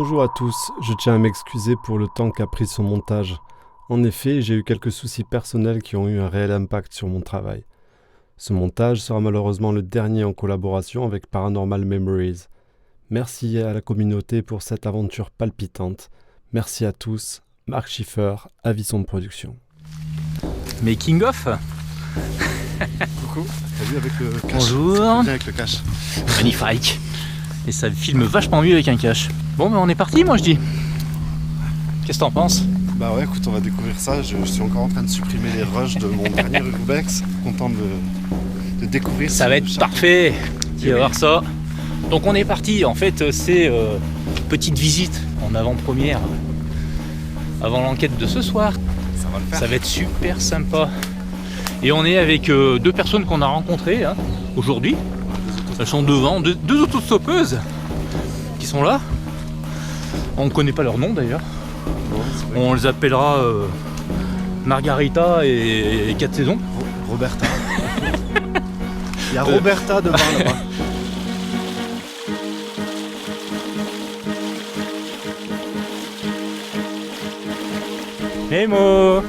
Bonjour à tous, je tiens à m'excuser pour le temps qu'a pris son montage. En effet, j'ai eu quelques soucis personnels qui ont eu un réel impact sur mon travail. Ce montage sera malheureusement le dernier en collaboration avec Paranormal Memories. Merci à la communauté pour cette aventure palpitante. Merci à tous. Marc Schiffer, Avisson de production. Making of. Coucou, t'as vu avec le cache? Bonjour. Bien avec le cache. Magnifique. Et ça filme vachement mieux avec un cache. Bon, mais on est parti, moi je dis. Qu'est-ce que t'en penses? Bah ouais, écoute, on va découvrir ça. Je suis encore en train de supprimer les rushs de mon dernier Urbex. Content de découvrir. Ça va être parfait. Tu vas voir ça. Donc on est parti. En fait, c'est petite visite en avant-première avant l'enquête de ce soir. Ça va le faire. Ça va être super sympa. Et on est avec deux personnes qu'on a rencontrées aujourd'hui. Elles sont devant, deux autostoppeuses qui sont là. On ne connaît pas leur nom d'ailleurs. On les appellera Margarita et 4 saisons. Roberta. Il y a Roberta devant là-bas. Mémo.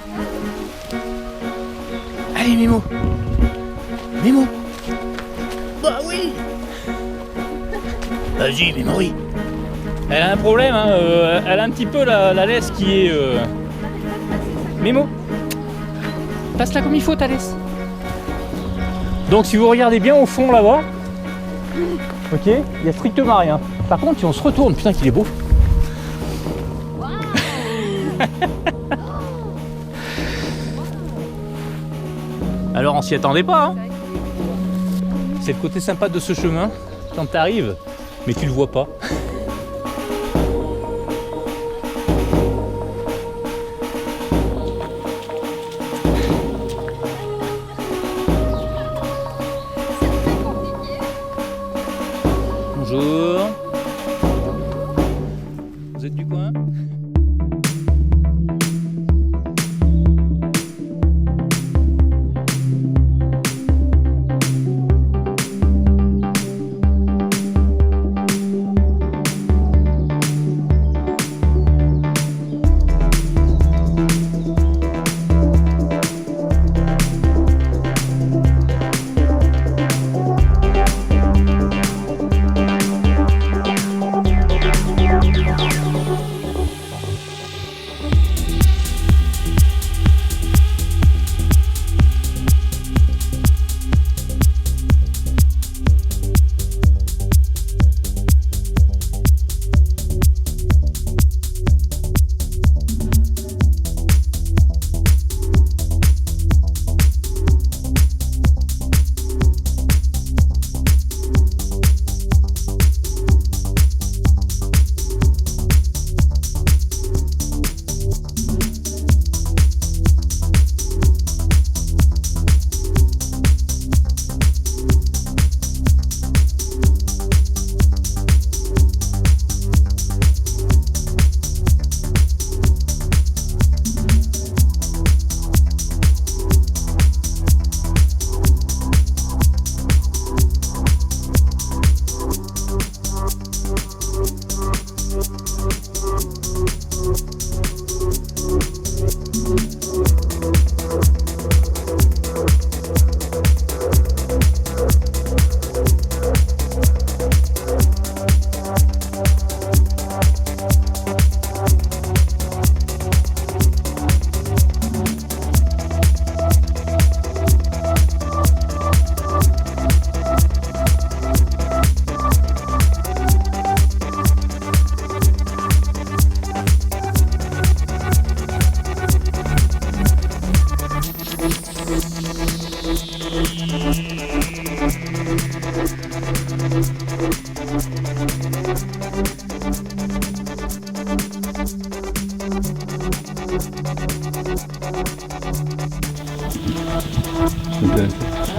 Allez Mémo. Mémo. Bah oui. Vas-y Mémory. Elle a un problème, elle a un petit peu la laisse qui est... Mémo. Passe-la comme il faut ta laisse. Donc si vous regardez bien au fond là-bas, ok, il y a strictement rien. Par contre si on se retourne, putain qu'il est beau. Alors on s'y attendait pas, hein. C'est le côté sympa de ce chemin, quand t'arrives, mais tu le vois pas. Bonjour. Vous êtes du coin ?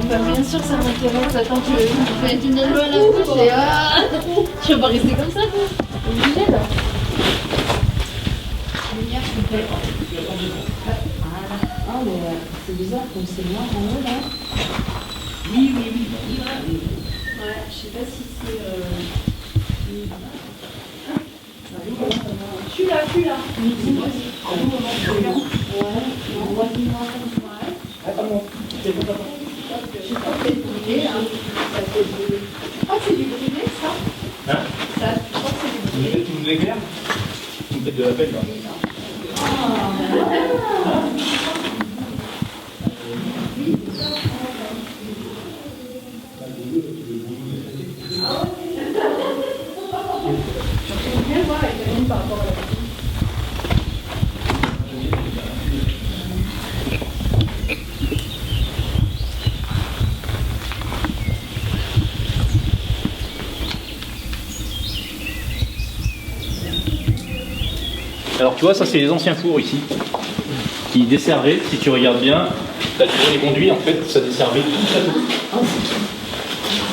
Bah bien sûr ça m'intéresse, attends tu fais une loi à la bouche et tu vas pas rester comme ça, t'es obligé là. Lumière s'il te plaît. Ah mais c'est bizarre comme c'est noir en haut là. Oui. Ouais, je sais pas si c'est... Je suis là. Ah, c'est du privé, ça? Hein? Ça, je crois que c'est du Vous privé. mettez de l'éclair? Vous faites de la peine, là. Viens voir avec la ligne par rapport à la petite. Alors tu vois, ça c'est les anciens fours ici, qui desservaient, si tu regardes bien, là tu vois les conduits, en fait, ça desservait tout le château.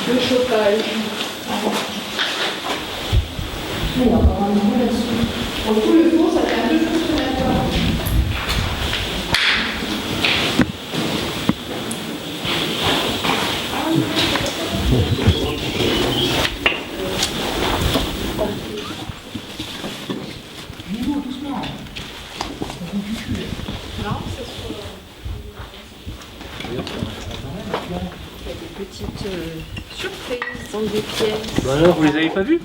Le chauffage. Il y a encore un niveau là-dessus. Pour le coup, le four, ça fait un peu consommateur. Petite surprise dans des pièces. Bah alors, vous les avez pas vus?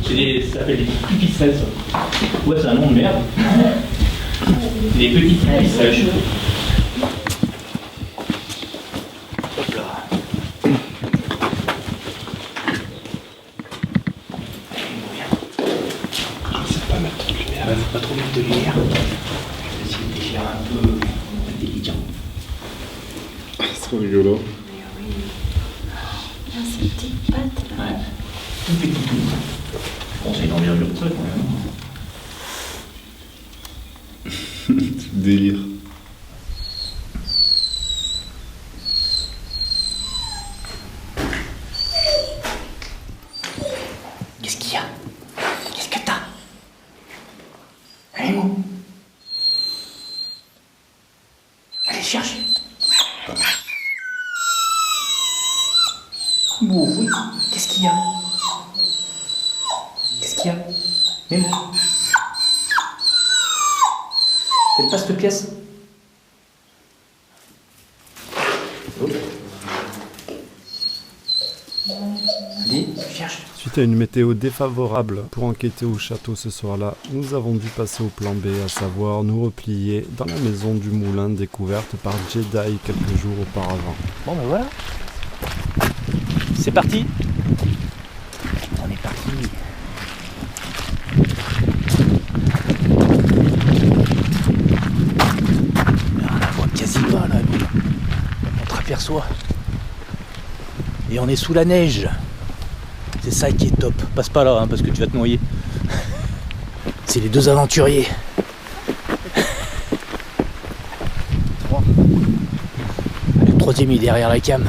C'est des, ça s'appelle des petites pipistrelles, ça. Ouais, c'est un nom de merde. Des petites pipistrelles. Hop là. Ça va pas mettre trop de lumière, elle veut pas trop mettre de lumière. Je vais essayer de l'éclairer un peu délicat. C'est trop rigolo. Ah, ces petites pattes là. Ouais. Tout petit tout. Bon, c'est une envergure de ça quand même. Délire. Qu'est-ce qu'il y a? Qu'est-ce que t'as? Allez, Mo. Allez, cherche. Mo, oui. Qu'est-ce qu'il y a? Qu'est-ce qu'il y a? Memo. T'aimes pas cette pièce? Allez, cherche. Suite à une météo défavorable pour enquêter au château ce soir-là, nous avons dû passer au plan B, à savoir nous replier dans la maison du moulin découverte par Jedi quelques jours auparavant. Bon ben voilà. C'est parti. On est parti. On la voit quasi pas là. On t'aperçoit. Et on est sous la neige. C'est ça qui est top. Passe pas là hein, parce que tu vas te noyer. C'est les deux aventuriers. Le troisième il est derrière la cam.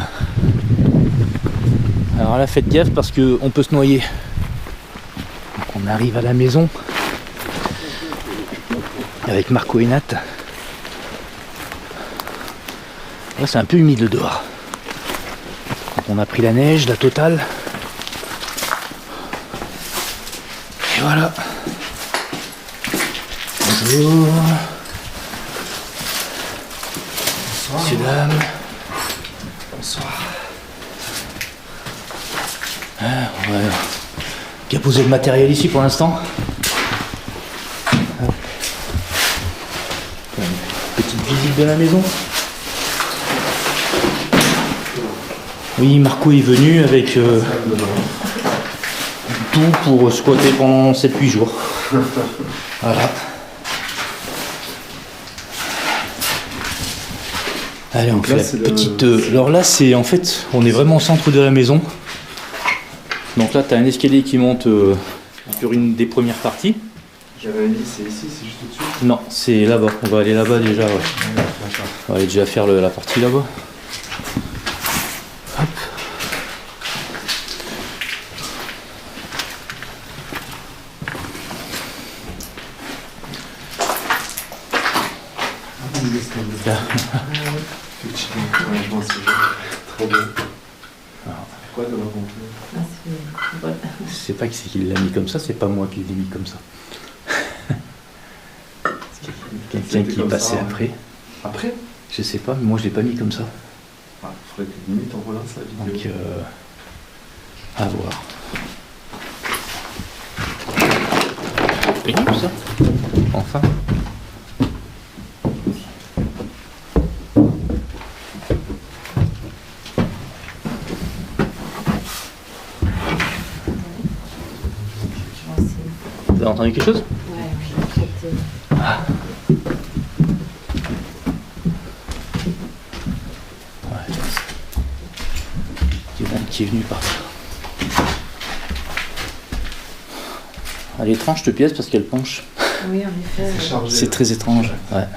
Alors là faites gaffe parce qu'on peut se noyer. Donc on arrive à la maison avec Marco et Nat. Là c'est un peu humide dehors. Donc on a pris la neige, la totale. Et voilà. Bonjour. Messieurs, dames. Bonsoir. Ah, ouais. Qui a posé le matériel ici pour l'instant. Petite visite de la maison. Oui, Marco est venu avec tout pour squatter pendant 7-8 jours. Voilà. Allez, on fait la petite... Alors là, c'est en fait, on est vraiment au centre de la maison. Donc là, tu as un escalier qui monte sur une des premières parties. J'avais dit, c'est ici, c'est juste au-dessus. Non, c'est là-bas. On va aller là-bas déjà. Ouais. On va aller déjà faire la partie là-bas. Hop. Effectivement, c'est trop bien. Pourquoi de raconter? Ah, voilà. Je sais pas qui c'est qui l'a mis comme ça, c'est pas moi qui l'ai mis comme ça. Quelqu'un qui est passé après. Après? Je sais pas, mais moi je l'ai pas mis comme ça. Ah, faudrait que limite on relance la vidéo. Donc, à voir. Et tout ça. Enfin. Vous avez entendu quelque chose? Ouais, je vais traiter. Ah. Ouais. Il y en a un qui est venu par là. Elle est étrange cette pièce parce qu'elle penche. Oui, en effet. C'est chargé. C'est très étrange. Ouais.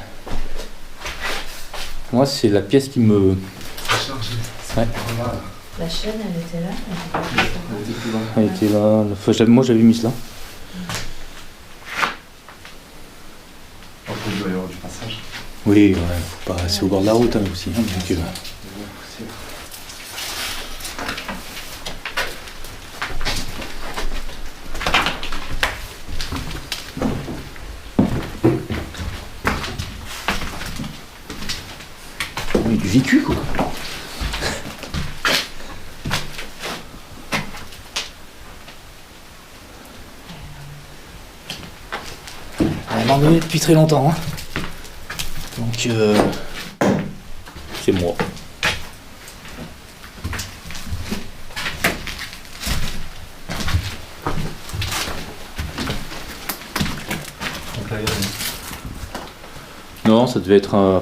Moi, c'est la pièce qui me. C'est chargé. Ouais. Voilà. La chaîne, elle était là. Elle était plus loin. Elle était là. La fois, moi, j'avais mis cela. Après, il doit y avoir du passage. Oui, ouais. Faut pas. C'est au bord de la route hein, aussi. Hein, donc, oui, du vécu quoi. Elle m'a abandonné depuis très longtemps. Hein. Donc, c'est moi. Donc là, il y a rien. Non, ça devait être un.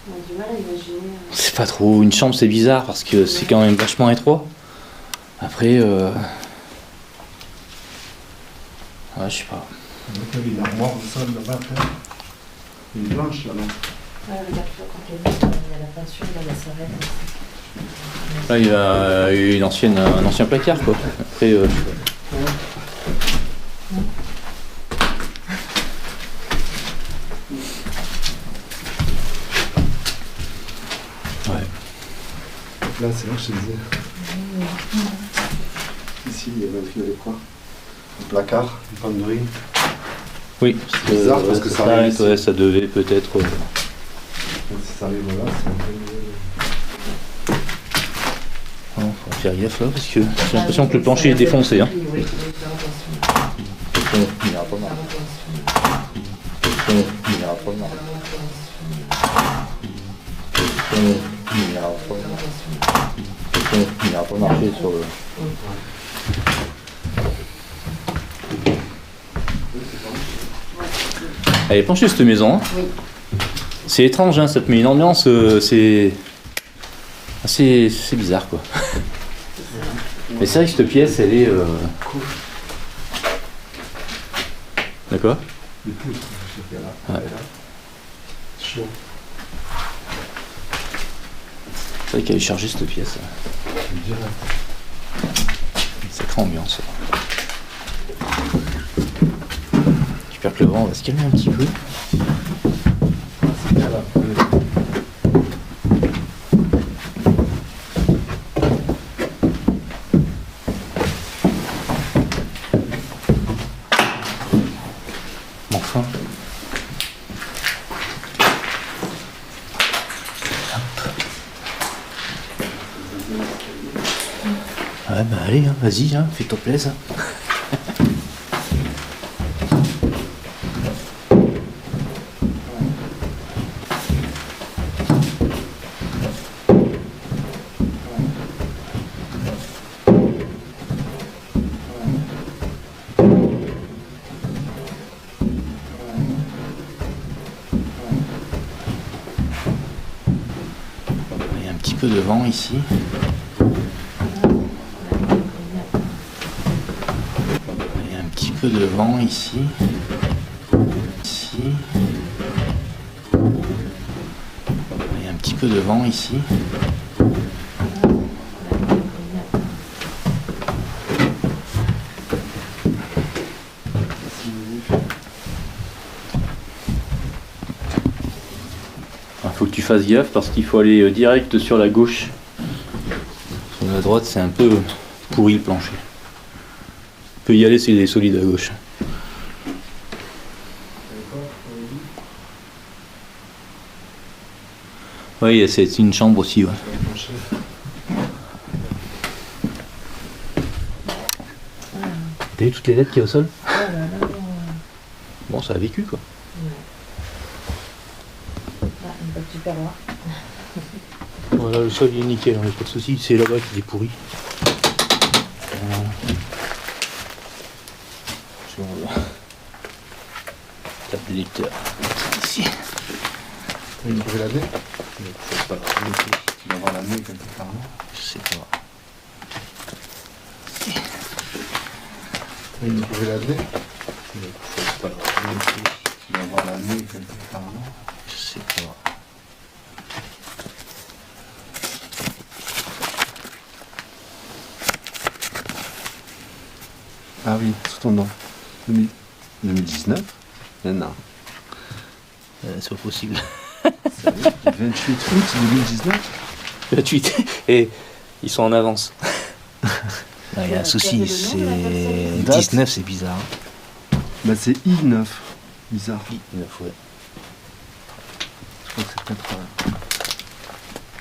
On a du mal à imaginer. C'est pas trop. Une chambre, c'est bizarre parce que c'est quand même vachement étroit. Après, ouais, je sais pas. Donc, il y a une armoire au sol là-bas. après. Une blanche là-bas. Ouais, regarde, tu vois, quand elle est, il y a la peinture, là, la s'arrête. Là, il y a une ancienne, un ancien placard, quoi. Après, je sais pas. Ouais. Là, c'est là que je te disais. Ici, il y avait un truc de quoi? Un placard, une penderie. Oui, C'est bizarre parce que ça arrive s'arrête, ici. ouais, ça devait peut-être. Si ça arrive là, c'est un peu... Faut faire gaffe là parce que j'ai l'impression que le plancher est défoncé. Hein. Oui, oui, faire attention. Il n'ira pas mal. Faire attention. Il n'ira pas mal. Il n'ira pas marcher sur le. Elle est penchée cette maison. Hein. Oui. C'est étrange, hein, ça te met une ambiance, c'est bizarre quoi. Mais c'est vrai que cette pièce, elle est. D'accord. Des poutres, je sais pas là. Ouais. Chaud. C'est vrai qu'elle est chargée cette pièce. Direct. Une sacrée ambiance. J'espère que le vent va se calmer un petit peu. C'est bien là. Mais enfin. Ouais bah allez, hein, vas-y, hein, fais-toi plaisir. Il y a un petit peu de vent ici. Il y a un petit peu de vent ici. Ici. Il y a un petit peu de vent ici. Il faut que tu fasses gaffe parce qu'il faut aller direct sur la gauche. Sur À droite, c'est un peu pourri le plancher. On peut y aller, c'est des solides à gauche. Oui, c'est une chambre aussi, ouais. T'as vu toutes les lettres qu'il y a au sol? Bon, ça a vécu, quoi. Une petite perroir. Voilà, le sol il est nickel, on n'a pas de soucis. C'est là-bas qu'il est pourri. Voilà. Sur table de lecteur. Ici. Une brûle à nez. C'est pas grave. Tu vas avoir la nez quelque part, non? Je sais pas. Une brûle à nez. C'est pas grave. Tu vas avoir la nez quelque part, non? Je sais pas. Ah oui, sous ton nom. 2019? Non. C'est pas possible. 28 août 2019? 28. Et ils sont en avance. Il y a un souci, c'est Date. 19, c'est bizarre. Bah c'est I9. Bizarre. 9, ouais. Je crois que c'est peut-être...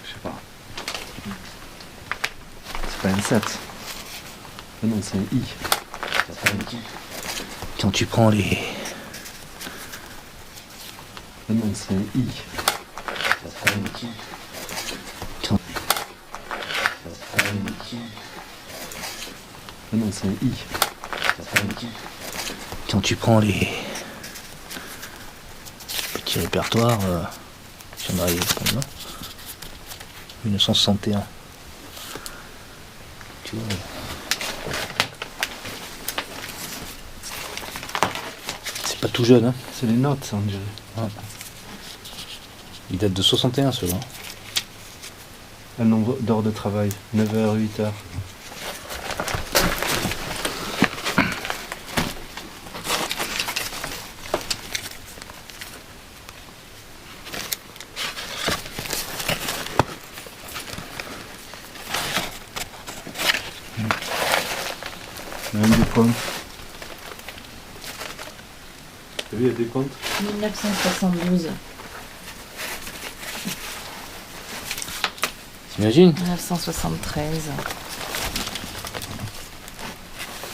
je sais pas. C'est pas un 7. Ah non, c'est un I. Quand tu prends les... Ah non, c'est un I. Quand... Ah non, c'est un I. Quand tu prends les petits répertoires, si on arrive comme là, 1961. Tu vois. C'est pas tout jeune, hein. C'est les notes, ça, on dirait. Ouais. Il date de 61, ceux-là. Le nombre d'heures de travail, 9h, 8h. Même des comptes. T'as vu, il y a des comptes. 1972. T'imagines? 1973.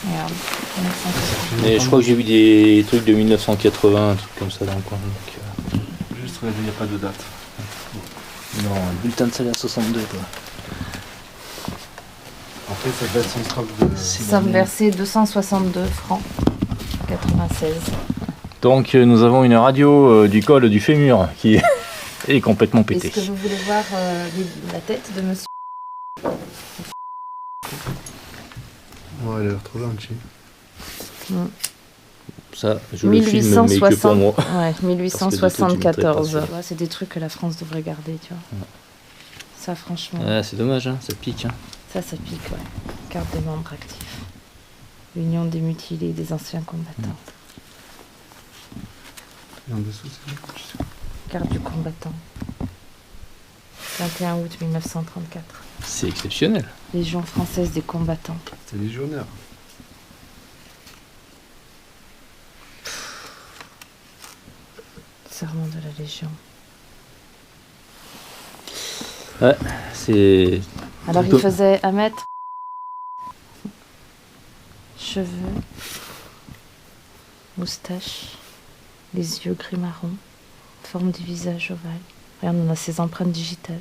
Merde. 1973. Mais je crois que j'ai vu des trucs de 1980, un truc comme ça dans le coin. Donc, Juste regardez, il n'y a pas de date. non, le bulletin de salaire 62, quoi. Après, ça va être son stock de... Somme versée 262 francs 96. Donc nous avons une radio du col du fémur qui est complètement pétée. Est-ce que vous voulez voir la tête de monsieur? Ouais, elle a l'air trop gentille. Ça, je le filme, mais que pour moi. Ouais, Parce que 1874. de toute, Ouais, c'est des trucs que la France devrait garder, tu vois. Ouais. Ça, franchement, Ah, c'est dommage, hein, ça pique. Hein. ça pique, ouais. Carte des membres actifs. Union des mutilés des anciens combattants. Et en dessous, c'est quoi? Carte du combattant. 21 août 1934. C'est exceptionnel. Légion française des combattants. C'est légionnaire. Serment de la Légion. Ouais, c'est... Alors il faisait 1 mètre. Cheveux. Moustache. Les yeux gris marron. Forme du visage ovale. Regarde, on a ses empreintes digitales.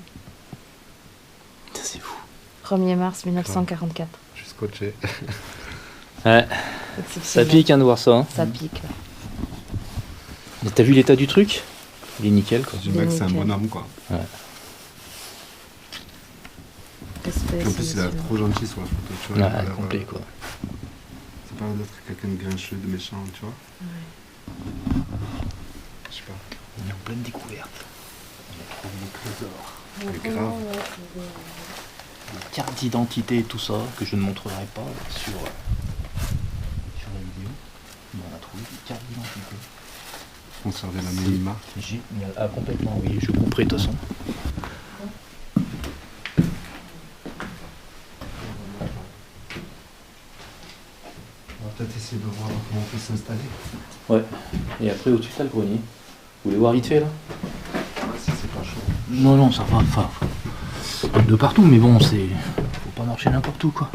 C'est fou. 1er mars 1944. Je suis scotché. Ouais, ça pique hein, de voir ça. Hein. Ça pique, ouais. Mais t'as vu l'état du truc? Il est nickel, quoi. Je dis que c'est un bonhomme, quoi. Ouais. Espèce En plus, il a musulmane. trop gentil sur la photo, tu vois. il a Ouais, l'air, complet, quoi. C'est pas d'être quelqu'un de grincheux, de méchant, tu vois. Ouais. Je sais pas. On est en pleine découverte. On a trouvé des trésors. C'est grave. Des cartes d'identité et tout ça, que je ne montrerai pas sur la vidéo. Mais on a trouvé des cartes d'identité. Conserver l'anonymat. Génial. Ah, complètement, oui, je couperai de toute façon. essayer de voir comment on peut s'installer. Ouais. Et après, au-dessus, t'as le grenier. Vous voulez voir vite fait là? Ouais, si c'est pas chaud. Non, non, ça va. Enfin, de partout, mais bon, c'est. Faut pas marcher n'importe où, quoi.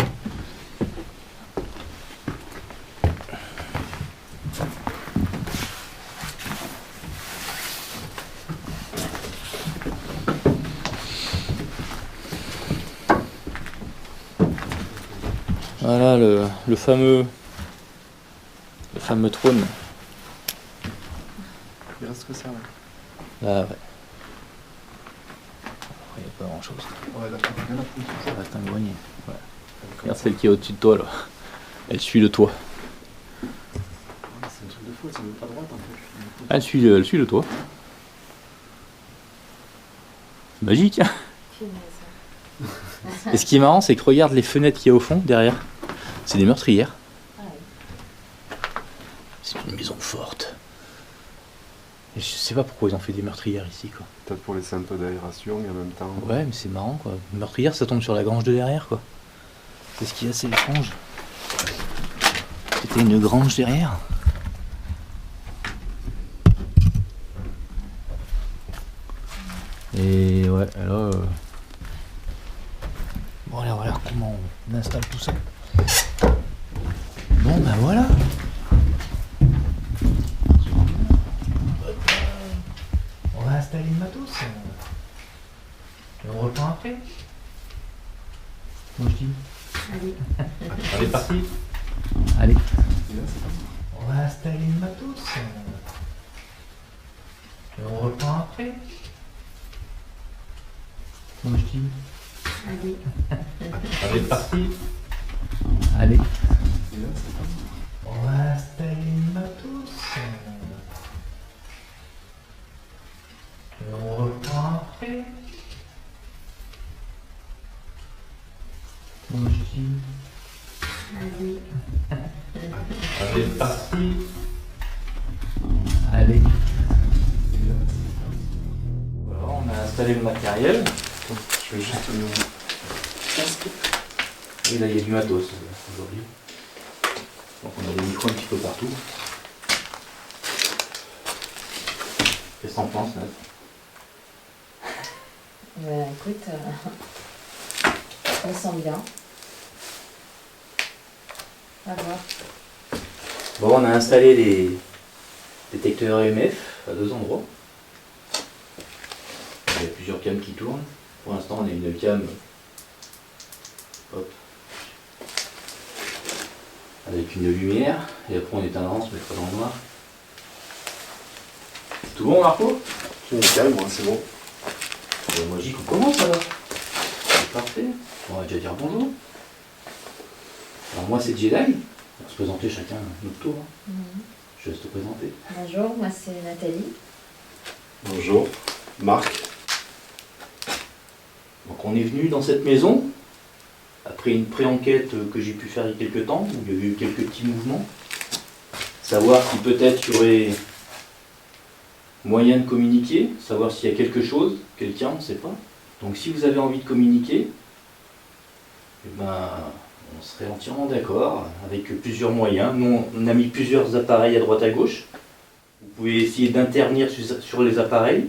Voilà le fameux trône. Il reste que ça, là. Là, ouais. Après, il n'y a pas grand chose. Ouais, d'accord, rien à foutre. Ça reste un grenier. Ouais. Regarde celle qui est au-dessus de toi là. Elle suit le toit. Ouais, c'est un truc de fou, c'est même pas droite en fait. Elle suit le toit. C'est magique. Et ce qui est marrant, c'est que regarde les fenêtres qu'il y a au fond, derrière. C'est des meurtrières. C'est une maison forte. Et je sais pas pourquoi ils ont fait des meurtrières ici, quoi. Peut-être pour laisser un peu d'aération et en même temps. Ouais, mais c'est marrant, quoi. Une meurtrière, ça tombe sur la grange de derrière, quoi. C'est ce qui est assez étrange. C'était une grange derrière. Et ouais, là... Bon, allez, on va voir comment on installe tout ça. Bon, ben voilà. On va installer le matos. Et on reprend après. Moi je dis. Allez. Allez, parti. Allez. Et là, c'est pas ça. On va installer le matos. Et on reprend après. Moi je dis. Allez. Allez, parti. Allez. Et là, c'est pas ça. On va installer le matos. Et on reprend après. Moi je dis. Allez. Allez, parti. Allez. Voilà, on a installé le matériel. Je vais juste me casque. Et là, il y a du matos aujourd'hui. Donc, on a des micros un petit peu partout. Qu'est-ce que t'en penses, Nat? Écoute, on sent bien. À voir. Bon, on a installé les détecteurs EMF à 2 endroits. Il y a plusieurs cams qui tournent. Pour l'instant, on a une cam. Hop. Avec une lumière. Et après, on éteindra, on se mettra dans le noir. Tout bon, Marco? C'est nickel, moi, c'est bon. Moi, je dis qu'on commence alors. C'est parfait. On va déjà dire bonjour. Alors, moi, c'est Jedi. On va se présenter chacun notre tour. Hein. Je laisse te présenter. Bonjour, moi c'est Nathalie. Bonjour, Marc. Donc on est venu dans cette maison, après une pré-enquête que j'ai pu faire il y a quelques temps, où il y avait eu quelques petits mouvements, savoir si peut-être il y aurait moyen de communiquer, savoir s'il y a quelque chose, quelqu'un, on ne sait pas. Donc si vous avez envie de communiquer, eh ben, on serait entièrement d'accord, avec plusieurs moyens. Nous, on a mis plusieurs appareils à droite à gauche. Vous pouvez essayer d'intervenir sur les appareils.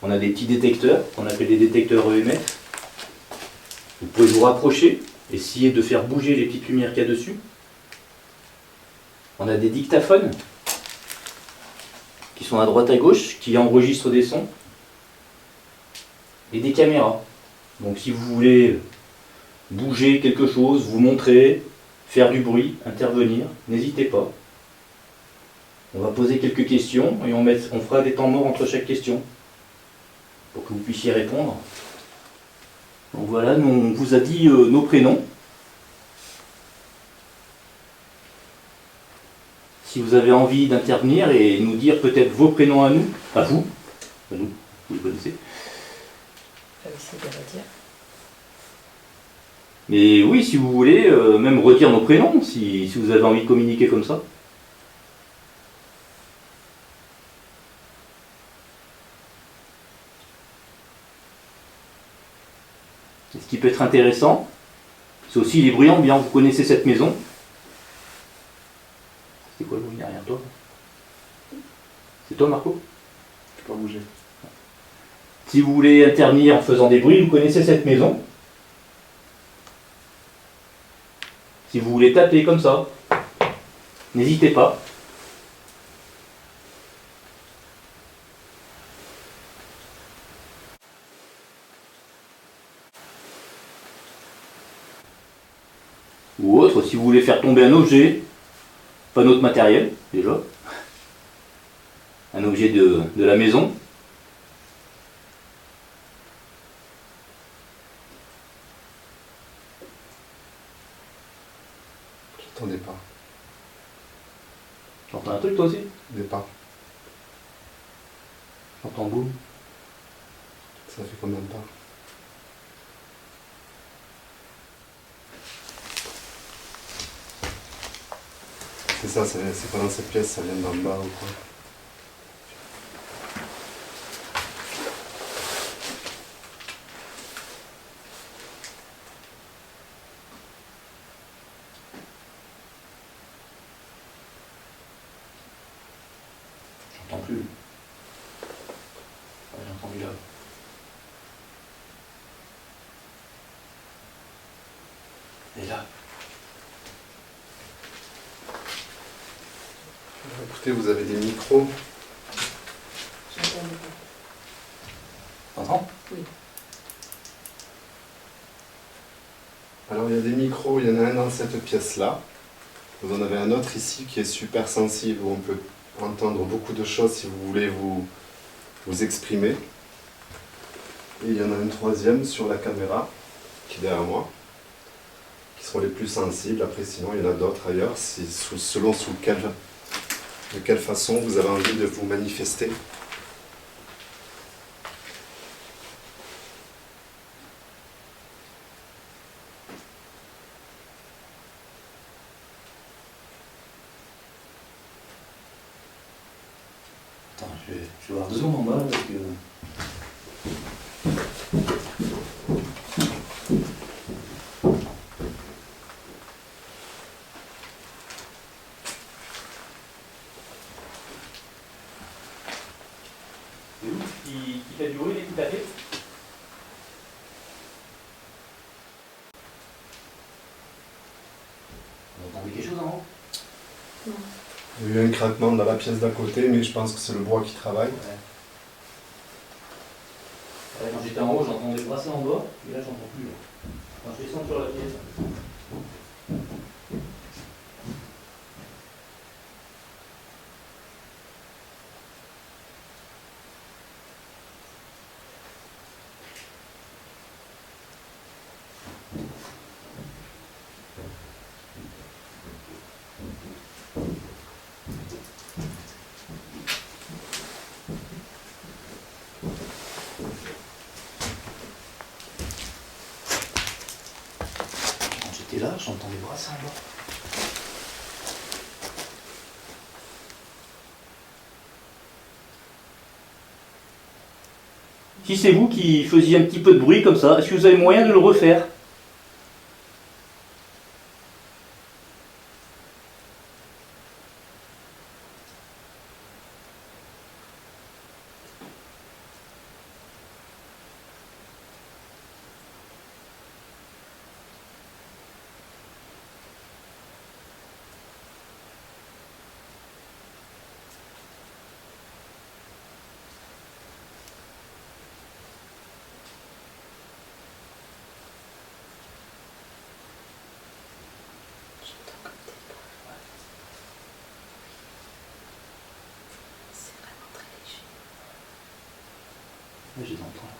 On a des petits détecteurs, qu'on appelle des détecteurs EMF. Vous pouvez vous rapprocher, essayer de faire bouger les petites lumières qu'il y a dessus. On a des dictaphones, qui sont à droite à gauche, qui enregistrent des sons. Et des caméras. Donc si vous voulez bouger quelque chose, vous montrer, faire du bruit, intervenir, n'hésitez pas. On va poser quelques questions et on fera des temps morts entre chaque question pour que vous puissiez répondre. Donc voilà, nous, on vous a dit nos prénoms. Si vous avez envie d'intervenir et nous dire peut-être vos prénoms à nous, à vous les connaissez. Je vais essayer de redire. Mais oui, si vous voulez, même redire nos prénoms, si vous avez envie de communiquer comme ça. Et ce qui peut être intéressant, c'est aussi les bruits ambiants. Vous connaissez cette maison. C'est toi, Marco? Je peux pas bouger. Si vous voulez intervenir en faisant des bruits, vous connaissez cette maison. Si vous voulez taper comme ça, n'hésitez pas. Ou autre, si vous voulez faire tomber un objet, pas notre matériel, déjà. Un objet de la maison. J'entendais pas. J'entends un truc toi aussi? Des pas. J'entends boum. Ça fait combien de pas? C'est ça, c'est pas dans cette pièce, ça vient d'en bas ou quoi? J'entends plus. Ouais, j'ai entendu là. Et là. Écoutez, vous avez des micros. T'entends? Alors il y a des micros, il y en a un dans cette pièce-là. Vous en avez un autre ici qui est super sensible, où on peut entendre beaucoup de choses si vous voulez vous exprimer. Et il y en a un troisième sur la caméra, qui est derrière moi, qui seront les plus sensibles. Après sinon il y en a d'autres ailleurs, selon de quelle façon vous avez envie de vous manifester. Attends, je vais voir 2 secondes en bas parce que. C'est où qui fait du bruit et qui tapait? Vous entendez quelque chose en haut? Il y a eu un craquement dans la pièce d'à côté, mais je pense que c'est le bois qui travaille. Ouais. Quand j'étais en haut, j'entendais brasser en bas, et là j'entends plus. Quand je descends sur la pièce. Quand j'étais là, j'entendais brasser en bas. Si c'est vous qui faisiez un petit peu de bruit comme ça, est-ce que vous avez moyen de le refaire? J'entends comme des pas. C'est vraiment très léger. Oui, je les entends.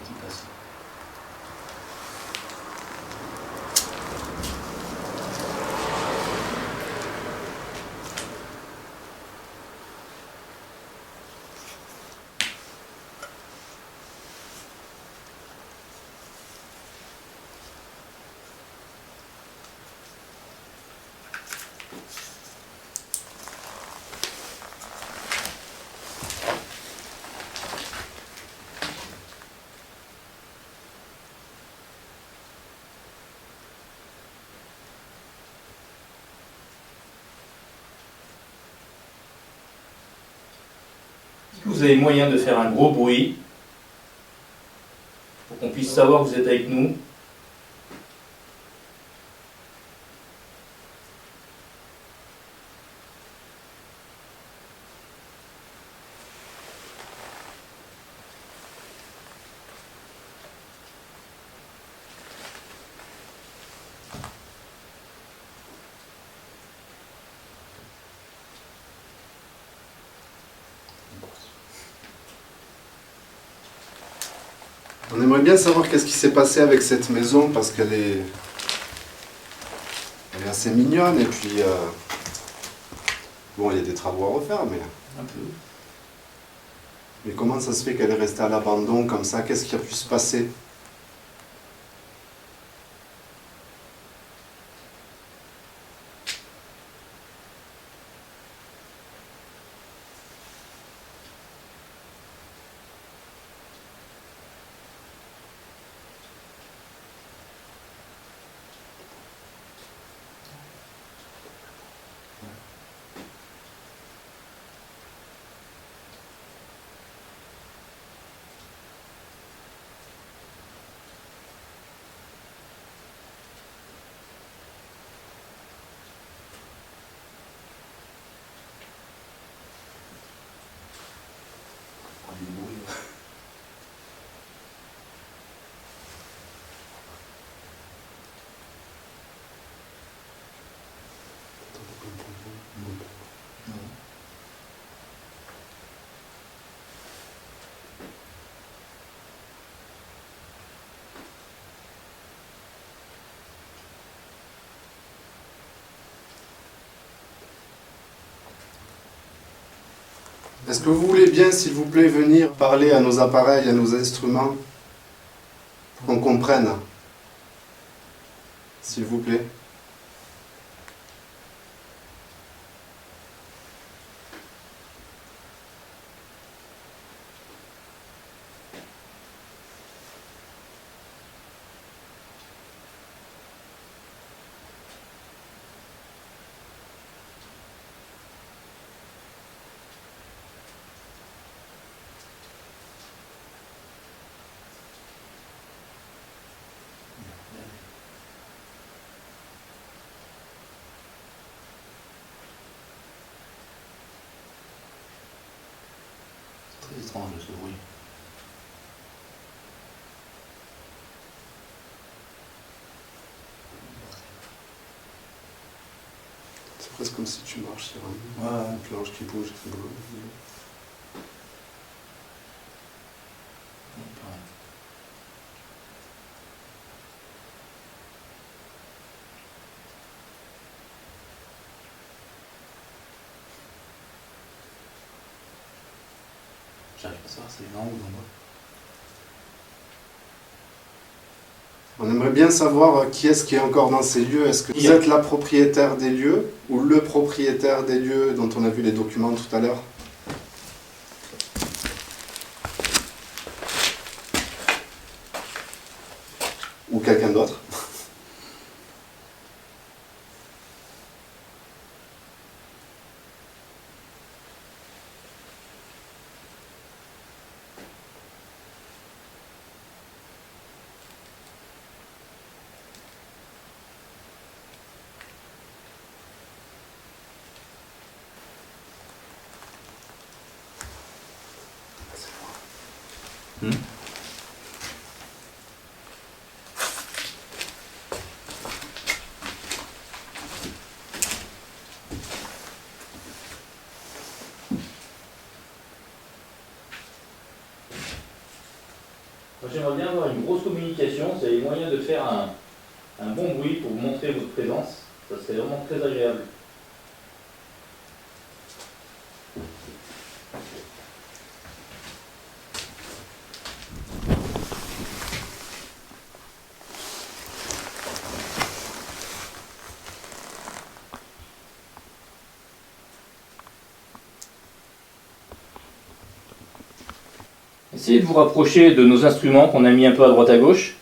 petit passé. Vous avez moyen de faire un gros bruit pour qu'on puisse savoir que vous êtes avec nous. On aimerait bien savoir qu'est-ce qui s'est passé avec cette maison parce qu'elle est assez mignonne et puis bon, il y a des travaux à refaire, Un peu. mais comment ça se fait qu'elle est restée à l'abandon comme ça? Qu'est-ce qui a pu se passer? Est-ce que vous voulez bien, s'il vous plaît, venir parler à nos appareils, à nos instruments, pour qu'on comprenne? S'il vous plaît. Très étrange ce bruit. C'est presque comme si tu marches sur une planche qui bouge. J'arrive pas à savoir si c'est en haut ou en bas. On aimerait bien savoir qui est-ce qui est encore dans ces lieux. Est-ce que vous êtes la propriétaire des lieux ou le propriétaire des lieux dont on a vu les documents tout à l'heure? Ou quelqu'un d'autre? Moi, j'aimerais bien avoir une grosse communication, si vous avez moyen de faire un bon bruit pour montrer votre présence, ça serait vraiment très agréable. Essayez de vous rapprocher de nos instruments qu'on a mis un peu à droite à gauche.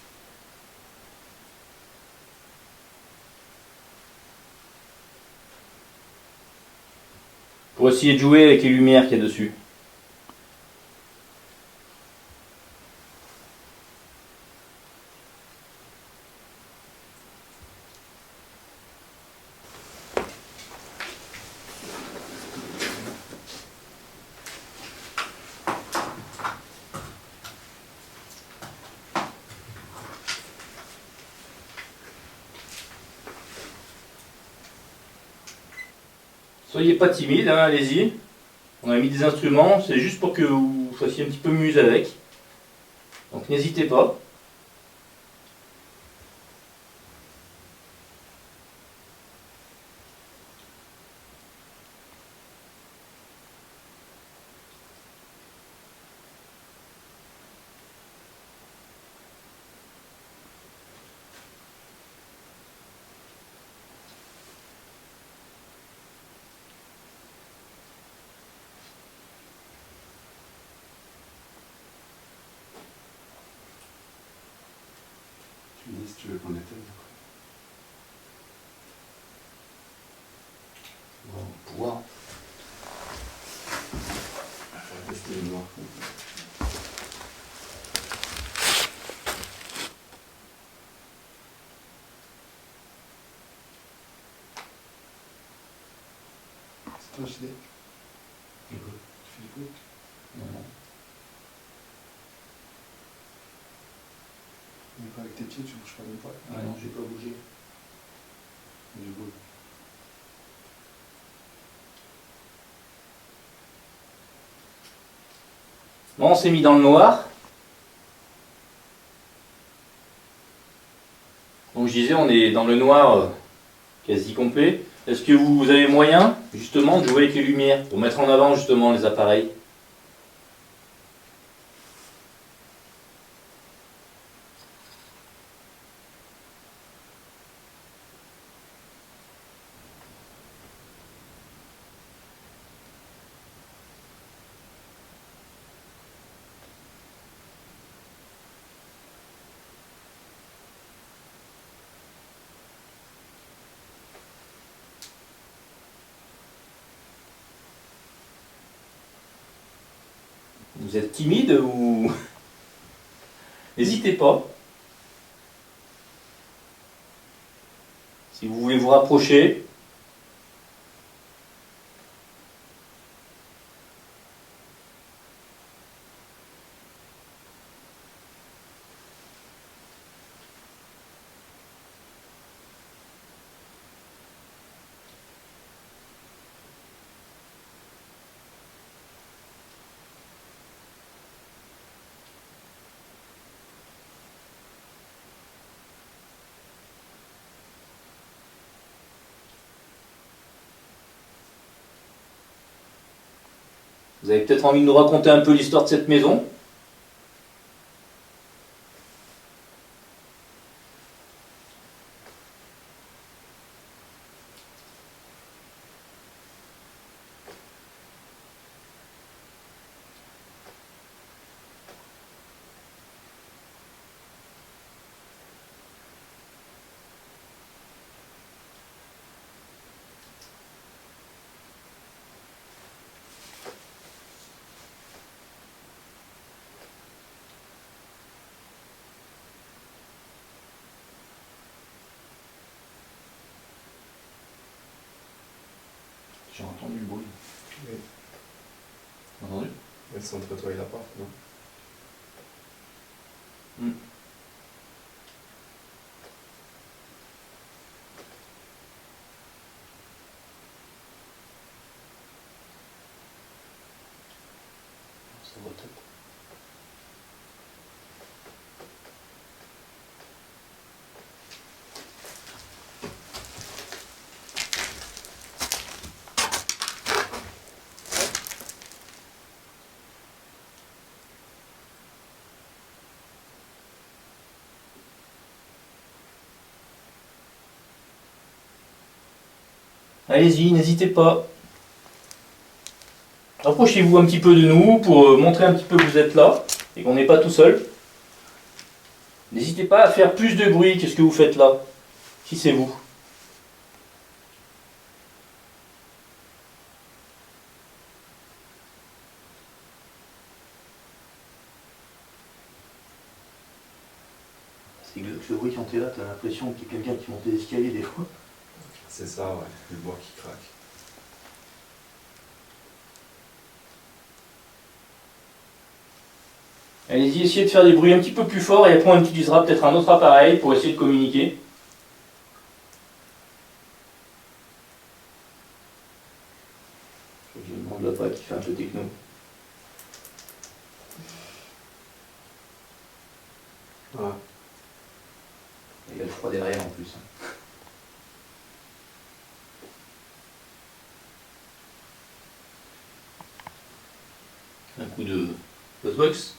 Pour essayer de jouer avec les lumières qu'il y a dessus. Soyez pas timide, hein, allez-y. On a mis des instruments, c'est juste pour que vous fassiez un petit peu muse avec. Donc n'hésitez pas. Tu me dis si tu veux qu'on éteigne. On va pouvoir. On va tester le noir. C'est toi, JD? Tu fais du coup? Non, non. Mais pas avec tes pieds, tu bouges pas même pas. Ah non, je vais pas bouger. Du coup. Bon, on s'est mis dans le noir. Donc je disais, on est dans le noir quasi complet. Est-ce que vous avez moyen justement de jouer avec les lumières pour mettre en avant justement les appareils? Vous êtes timide ou... N'hésitez pas. Si vous voulez vous rapprocher. Vous avez peut-être envie de nous raconter un peu l'histoire de cette maison. J'ai entendu le bruit. Oui. Entendu? Ouais, c'est entre toi et la porte, non? Ça va top. Allez-y, n'hésitez pas. Rapprochez-vous un petit peu de nous pour montrer un petit peu que vous êtes là et qu'on n'est pas tout seul. N'hésitez pas à faire plus de bruit que ce que vous faites là, si c'est vous. C'est que ce bruit quand t'es là, t'as l'impression qu'il y a quelqu'un qui monte les escaliers des fois. C'est ça, ouais, le bois qui craque. Allez-y, essayez de faire des bruits un petit peu plus forts et après on utilisera peut-être un autre appareil pour essayer de communiquer. Je demande l'appareil qui fait un peu techno. Ouais. Il y a le froid derrière en plus. Un coup de Buzzbox.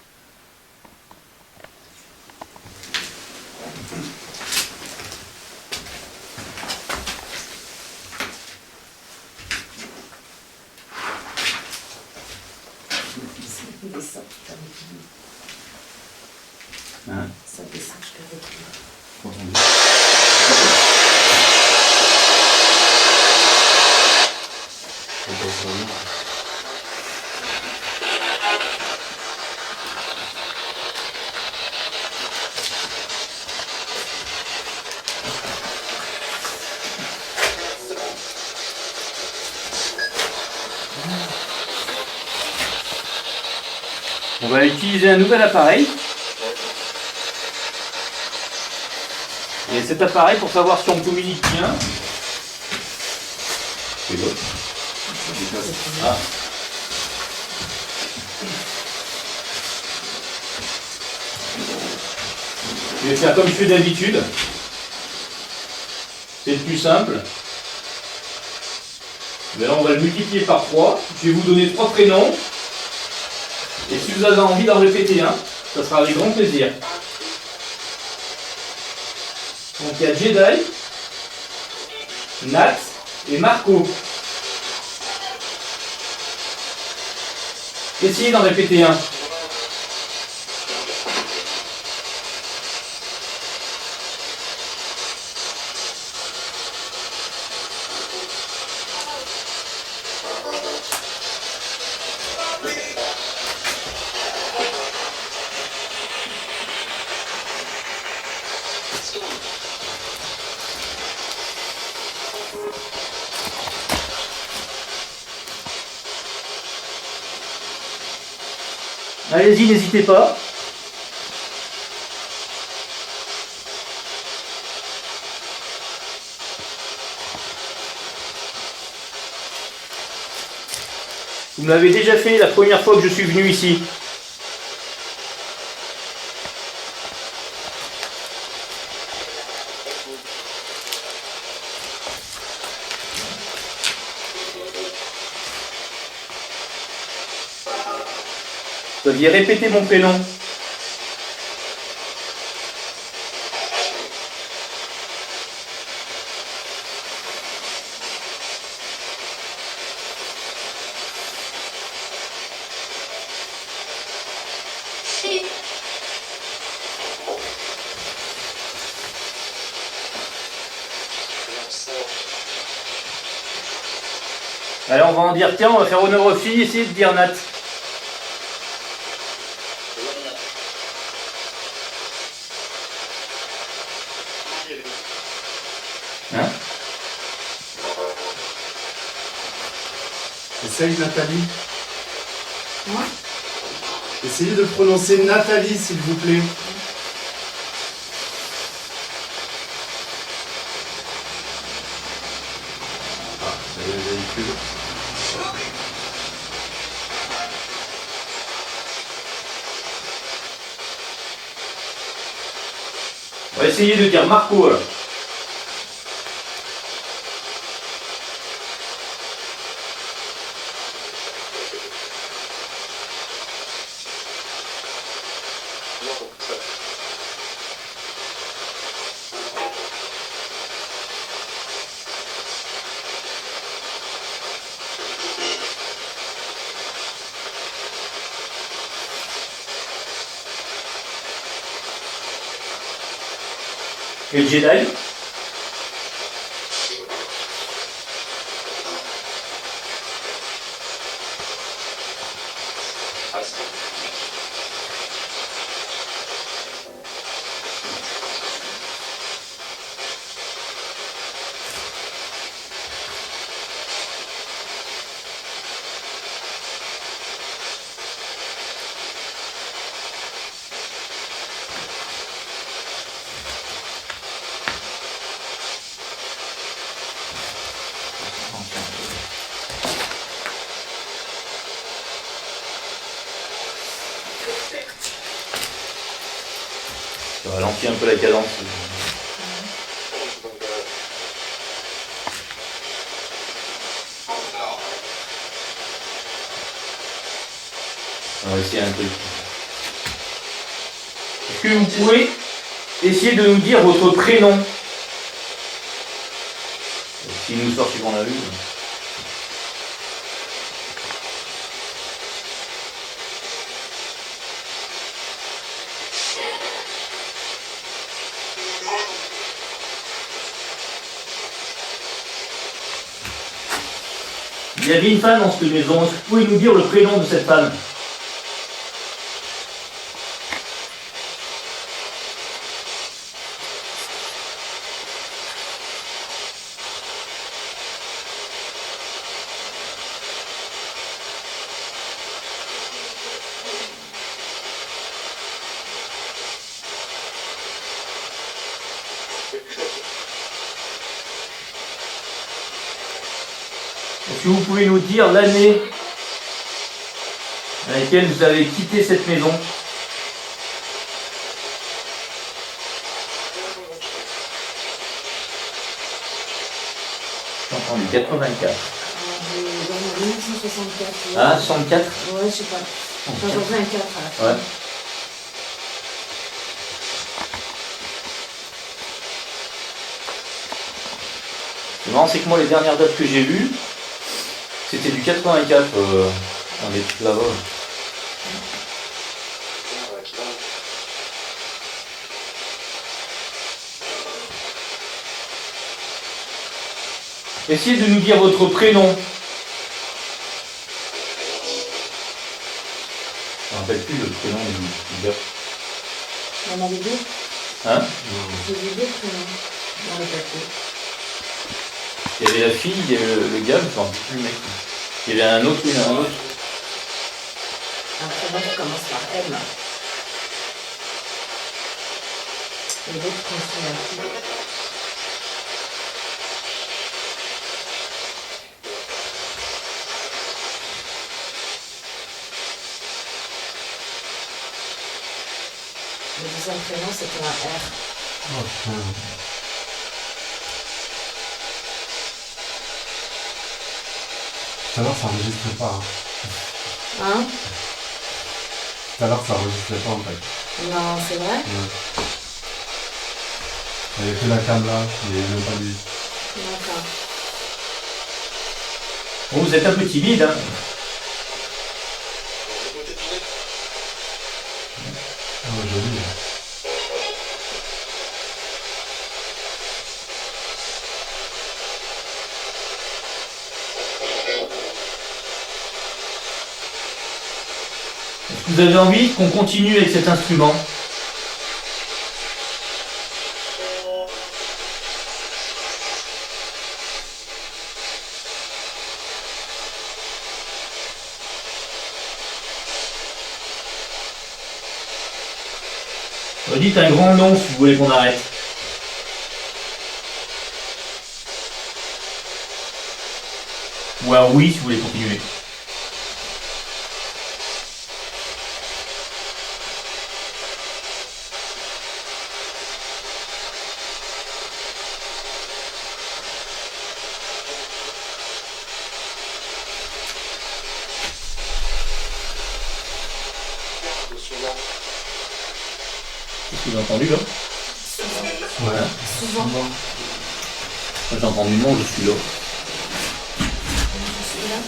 Hein? Ça descend jusqu'à l'équilibre. Entendu. On va utiliser un nouvel appareil. Et cet appareil, pour savoir si on communique bien, c'est l'autre. Ah. Je vais faire comme je fais d'habitude. C'est le plus simple. Mais là, on va le multiplier par 3. Je vais vous donner 3 prénoms. Et si vous avez envie d'en répéter un, ça sera avec grand plaisir. Donc il y a Jedi, Nat et Marco. Essayez d'en répéter un. Allez-y, n'hésitez pas. Vous me l'avez déjà fait la première fois que je suis venu ici. Vous aviez répété mon prénom. Allez, on va en dire, tiens, on va faire honneur aux filles, essayez de dire Nat. Hein? Essaye Nathalie. Moi? Essayez de prononcer Nathalie, s'il vous plaît. Ah, il y a le véhicule. On va essayer de dire Marco alors. Et le Jedi? Ça ralentit un peu la cadence. On va essayer un truc. Est-ce que vous pouvez essayer de nous dire votre prénom? S'il nous sort suivant la vue. Il y avait une femme dans cette maison. Est-ce que vous pouvez nous dire le prénom de cette femme? Est-ce que vous pouvez nous dire l'année à laquelle vous avez quitté cette maison? J'ai entendu 84. Dans 1964. Ah, 64? Ouais, je sais pas. Enfin, 84 à la fin. Ouais. Le marrant, c'est que moi, les dernières dates que j'ai vues, c'était du 84 dans les trucs là-bas. Essayez de nous dire votre prénom. Je ne me rappelle plus le prénom du gars. Il y en avait deux. Hein? J'ai vu deux prénoms dans le papier. Il y avait la fille, il y avait le gars, je ne me rappelle plus le mec. Il y avait un autre, oui, un autre. Un prénom qui commence par M. Et l'autre qui me souvient plus. Le deuxième prénom, c'était un R. Oh putain. Tout à l'heure ça enregistrait pas. Hein? Tout à l'heure ça enregistrait pas en fait. Non, c'est vrai? Ouais. Il n'y avait que la cam là, il n'y avait même pas lui. D'accord. Bon, vous êtes un peu timide, hein? Oh joli. Vous avez envie qu'on continue avec cet instrument? Dites un grand nom si vous voulez qu'on arrête. Ou un oui si vous voulez continuer. Qu'est-ce que vous avez entendu là? Ouais. Souvent. Moi j'ai entendu non, je suis là. Celui-là.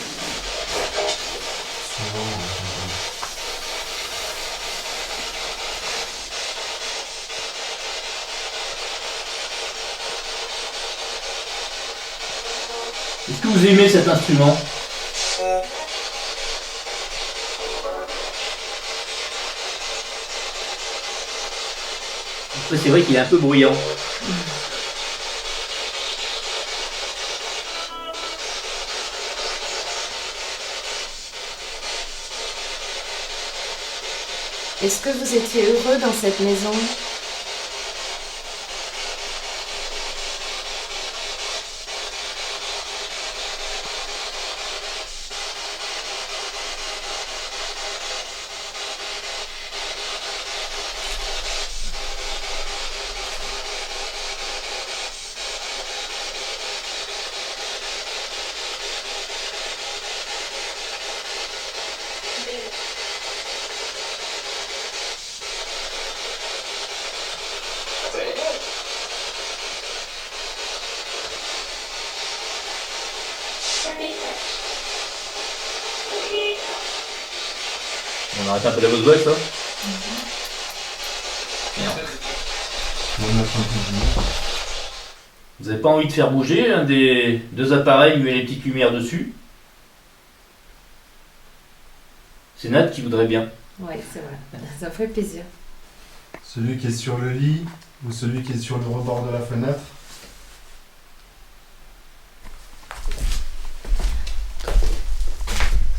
que vous aimez cet instrument? Après, c'est vrai qu'il est un peu bruyant. Est-ce que vous étiez heureux dans cette maison? On arrête un peu la grosse boîte, ça. Merde. Vous n'avez pas envie de faire bouger un des deux appareils où il y a les petites lumières dessus? C'est Nat qui voudrait bien. Oui, c'est vrai. Ça ferait plaisir. Celui qui est sur le lit ou celui qui est sur le rebord de la fenêtre?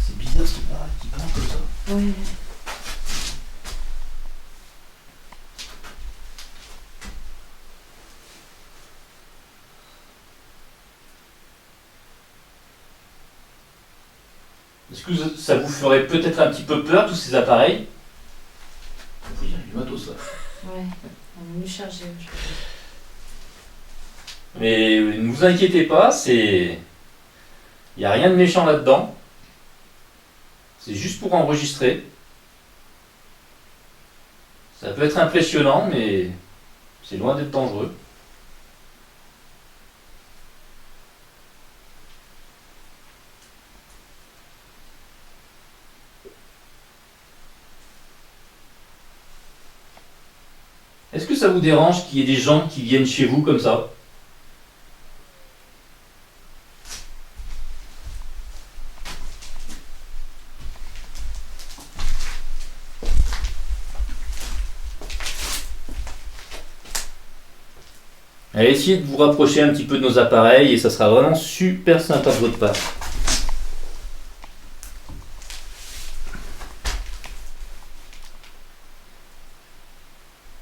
C'est bizarre ce qui parle comme ça. Oui. Est-ce que ça vous ferait peut-être un petit peu peur, tous ces appareils? Il y a du matos là. Ouais, on est mieux chargé aujourd'hui. Mais ne vous inquiétez pas, il n'y a rien de méchant là-dedans. C'est juste pour enregistrer. Ça peut être impressionnant, mais c'est loin d'être dangereux. Est-ce que ça vous dérange qu'il y ait des gens qui viennent chez vous comme ça? Allez, essayez de vous rapprocher un petit peu de nos appareils et ça sera vraiment super sympa de votre part.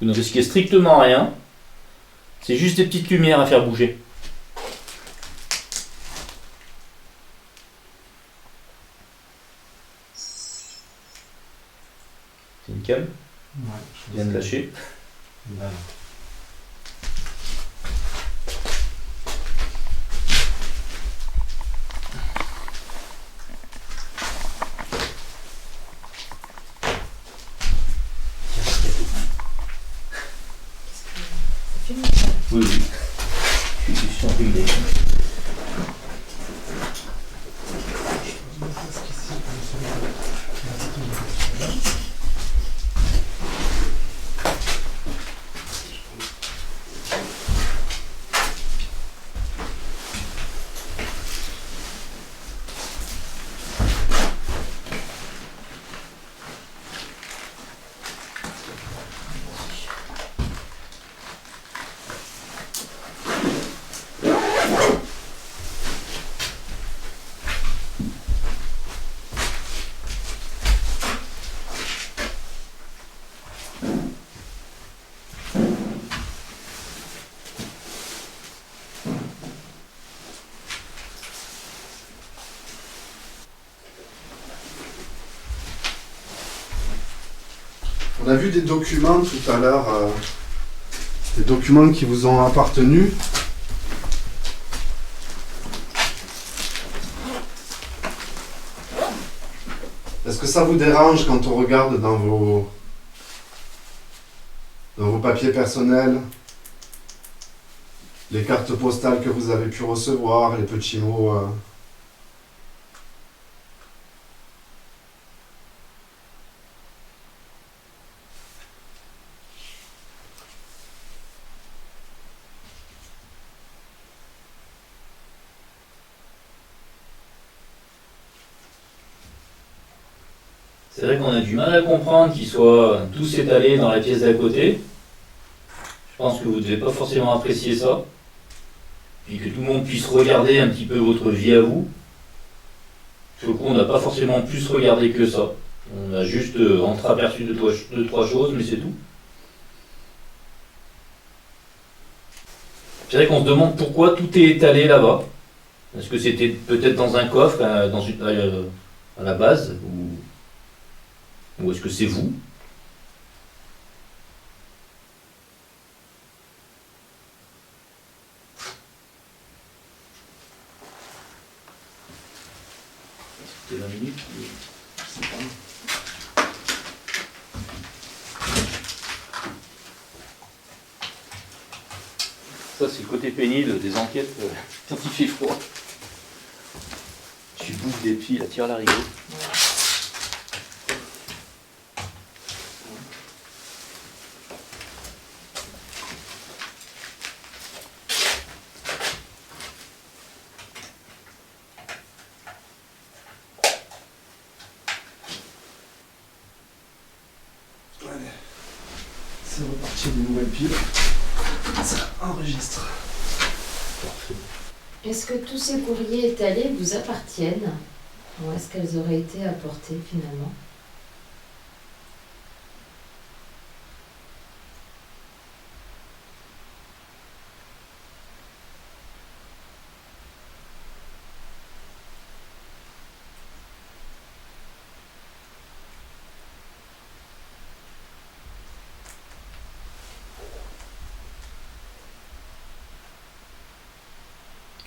Vous ne risquez strictement rien. C'est juste des petites lumières à faire bouger. C'est une cam? Ouais, Je viens de lâcher. Voilà. Oui, oui. Je suis en idée. On a vu des documents tout à l'heure, des documents qui vous ont appartenu. Est-ce que ça vous dérange quand on regarde dans vos papiers personnels, les cartes postales que vous avez pu recevoir, les petits mots C'est vrai qu'on a du mal à comprendre qu'ils soient tous étalés dans la pièce d'à côté. Je pense que vous ne devez pas forcément apprécier ça. Puis que tout le monde puisse regarder un petit peu votre vie à vous. Sur le coup, on n'a pas forcément plus regardé que ça. On a juste entreaperçu deux, trois choses, mais c'est tout. C'est vrai qu'on se demande pourquoi tout est étalé là-bas. Est-ce que c'était peut-être dans un coffre, à la base, ou est-ce que c'est vous? C'était 20 minutes. C'est pas. Ça, c'est le côté pénible des enquêtes quand il fait froid. Tu bouffes des pieds, la tire à la rigole. Allez, c'est reparti d'une nouvelle pile. Ça enregistre. Est-ce que tous ces courriers étalés vous appartiennent? Ou est-ce qu'elles auraient été apportées finalement?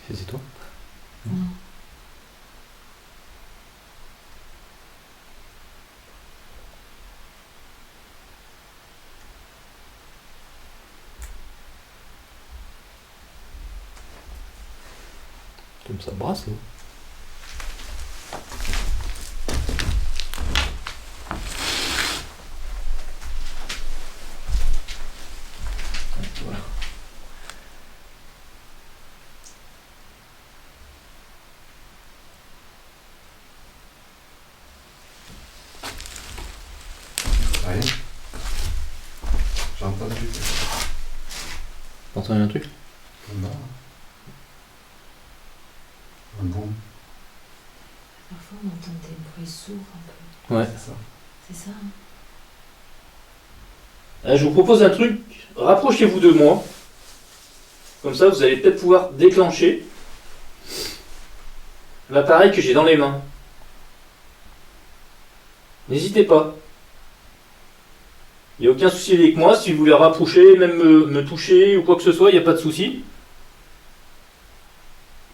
C'est toi? Non. Comme ça brasse, non? Voilà. Rien. J'ai entendu. T'as entendu un truc? Non. Un boum. Parfois on entend des bruits sourds un peu. Ouais. C'est ça. C'est ça, hein? Je vous propose un truc, rapprochez-vous de moi. Comme ça, vous allez peut-être pouvoir déclencher l'appareil que j'ai dans les mains. N'hésitez pas. Il n'y a aucun souci avec moi, si vous voulez rapprocher, même me toucher ou quoi que ce soit, il n'y a pas de souci.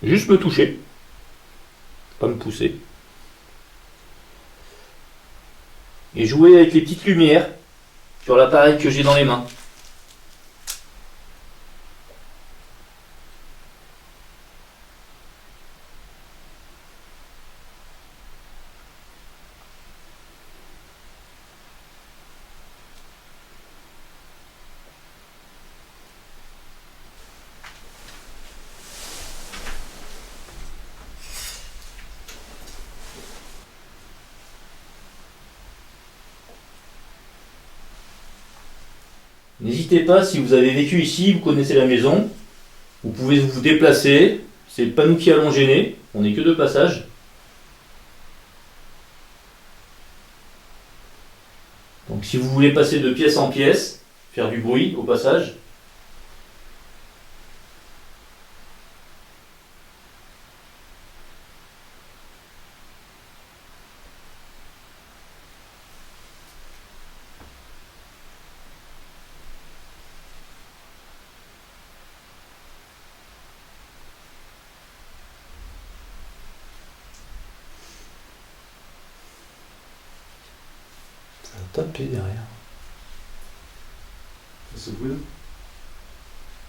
Juste me toucher. Pas me pousser. Et jouer avec les petites lumières sur l'appareil que j'ai dans les mains. N'hésitez pas, si vous avez vécu ici, vous connaissez la maison, vous pouvez vous déplacer, c'est pas nous qui allons gêner, on n'est que de passage. Donc si vous voulez passer de pièce en pièce, faire du bruit au passage, Ça a tapé derrière. C'est ce bruit-là?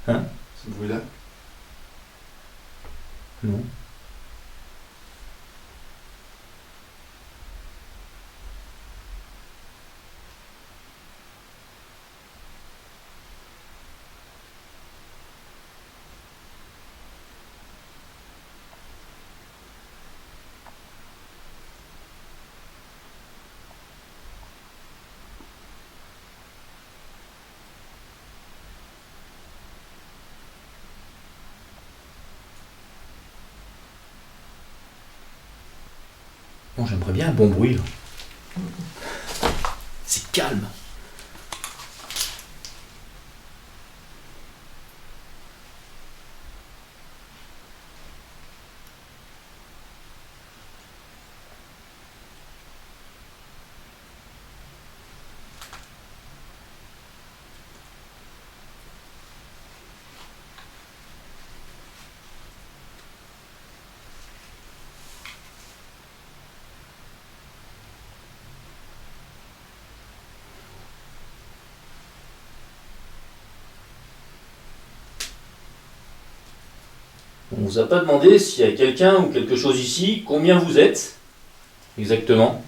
Hein? Ce bruit-là? non. Bon, j'aimerais bien un bon bruit, là. C'est calme. On vous a pas demandé s'il y a quelqu'un ou quelque chose ici, combien vous êtes exactement.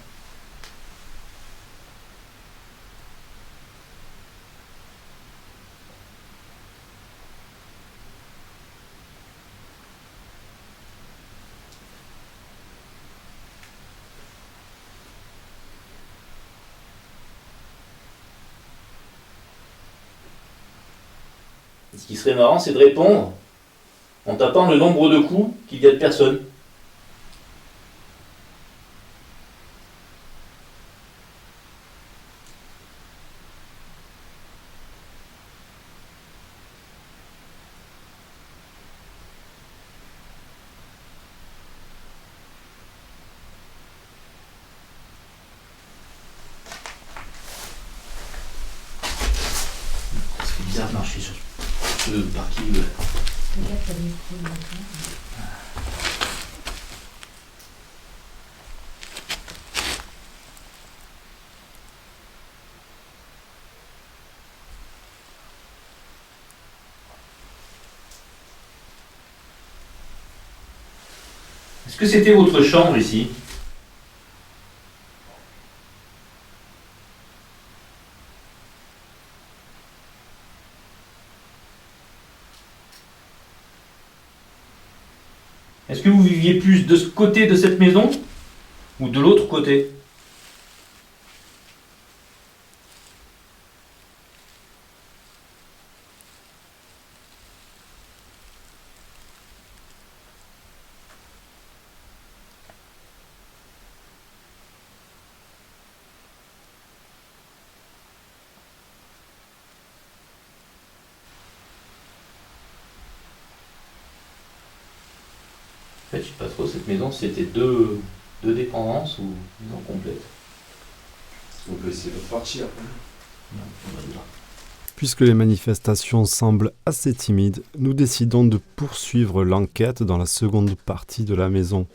Ce qui serait marrant, c'est de répondre en tapant le nombre de coups qu'il y a de personnes. C'est bizarre de marcher sur ce parking. Est-ce que c'était votre chambre ici? Est-ce que vous viviez plus de ce côté de cette maison ou de l'autre côté? En fait, je sais pas trop, cette maison, c'était deux dépendances ou maison complète. On peut essayer de partir. Non, on va le voir. Puisque les manifestations semblent assez timides, nous décidons de poursuivre l'enquête dans la seconde partie de la maison.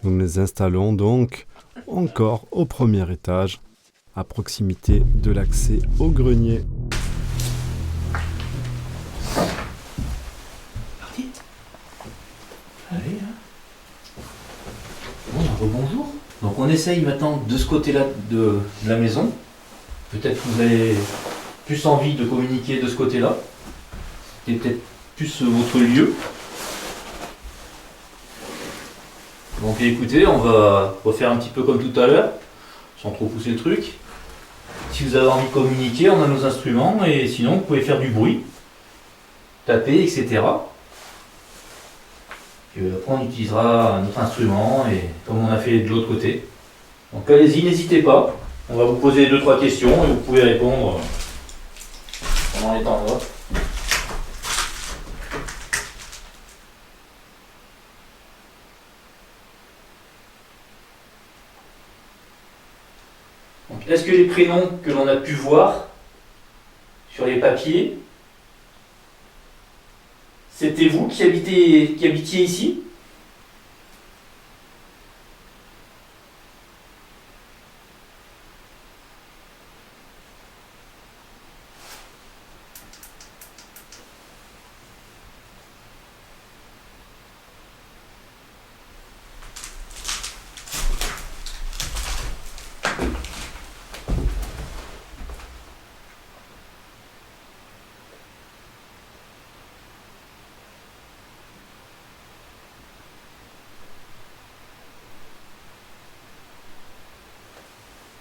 Nous nous les installons donc encore au premier étage, à proximité de l'accès au grenier. Parti. Allez, hein. Bon, bonjour. Donc on essaye maintenant de ce côté-là de la maison. Peut-être que vous avez plus envie de communiquer de ce côté-là. C'est peut-être plus votre lieu. Donc écoutez, on va refaire un petit peu comme tout à l'heure, sans trop pousser le truc. Si vous avez envie de communiquer, on a nos instruments, et sinon vous pouvez faire du bruit, taper, etc. Et après on utilisera notre instrument, et comme on a fait de l'autre côté. Donc allez-y, n'hésitez pas. On va vous poser 2-3 questions et vous pouvez répondre pendant les temps de vote. Donc, est-ce que les prénoms que l'on a pu voir sur les papiers, c'était vous qui habitiez ici ?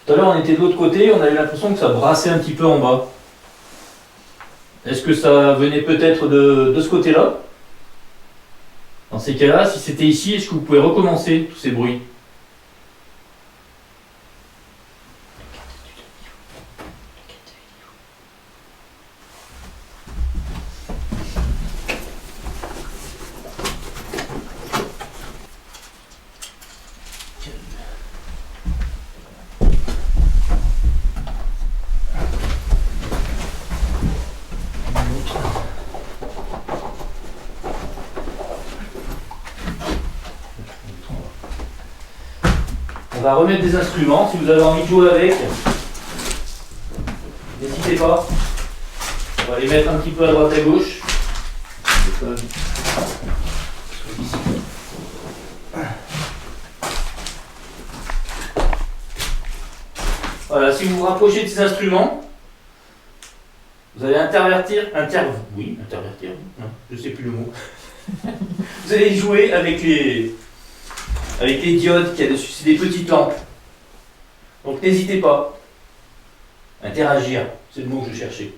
Tout à l'heure, on était de l'autre côté, on avait l'impression que ça brassait un petit peu en bas. Est-ce que ça venait peut-être de ce côté-là? Dans ces cas-là, si c'était ici, est-ce que vous pouvez recommencer tous ces bruits? On va remettre des instruments. Si vous avez envie de jouer avec, n'hésitez pas. On va les mettre un petit peu à droite à gauche. Voilà, si vous vous rapprochez de ces instruments, vous allez intervertir, non, je sais plus le mot. Vous allez jouer avec les diodes qu'il y a dessus, c'est des petites lampes. Donc n'hésitez pas. Interagir, c'est le mot que je cherchais.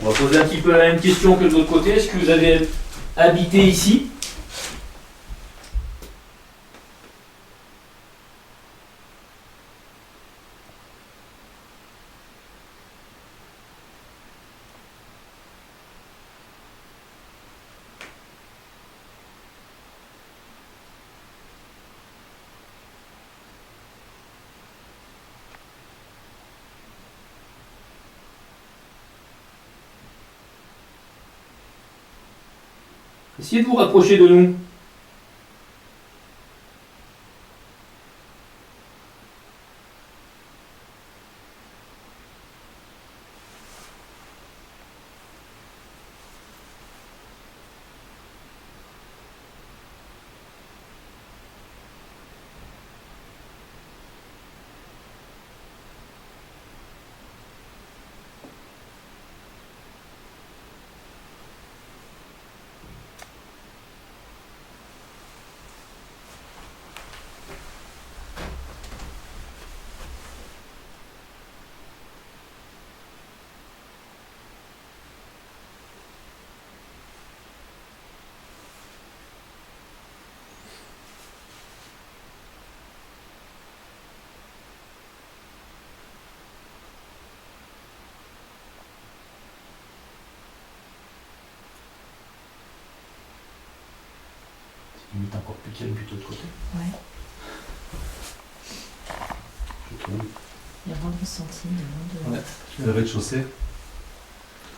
On va poser un petit peu la même question que de l'autre côté. Est-ce que vous avez habité ici ? Essayez de vous rapprocher de nous. Limite encore plus calme plutôt de côté. Ouais. Je trouve. Il y a moins de ressenti, il y a moins de... Ouais. Le rez-de-chaussée.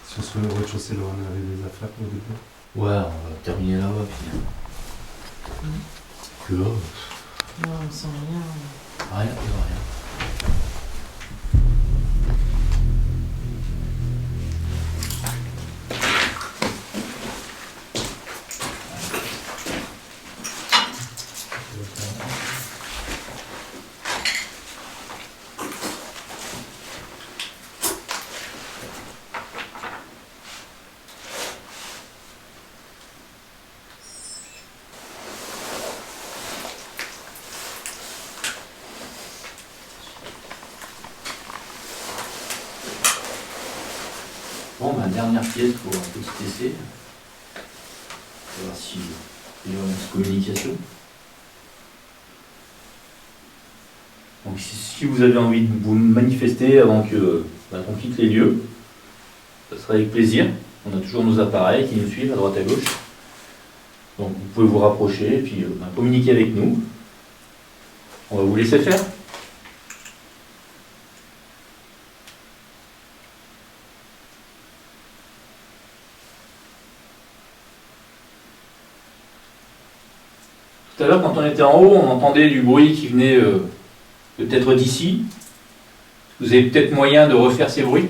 Si on se met au rez-de-chaussée, là, on avait des affaires au début. Ouais, on va terminer là-bas. Puis là, Non, on sent rien. rien, rien. Bon, ma dernière pièce pour un petit essai. On va voir si il y a une petite communication. Donc si vous avez envie de vous manifester avant qu'on quitte les lieux, ça sera avec plaisir. On a toujours nos appareils qui nous suivent à droite à gauche. Donc vous pouvez vous rapprocher et puis communiquer avec nous. On va vous laisser faire. Tout à l'heure, quand on était en haut, on entendait du bruit qui venait peut-être d'ici. Vous avez peut-être moyen de refaire ces bruits?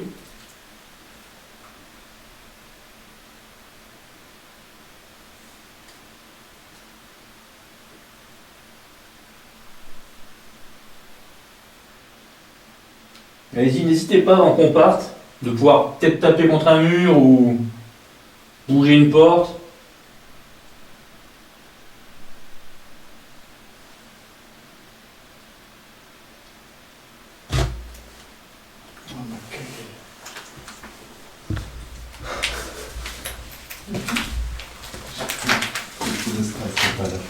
Allez-y, n'hésitez pas avant qu'on parte, de pouvoir peut-être taper contre un mur ou bouger une porte. Beaucoup de stress tout à l'heure.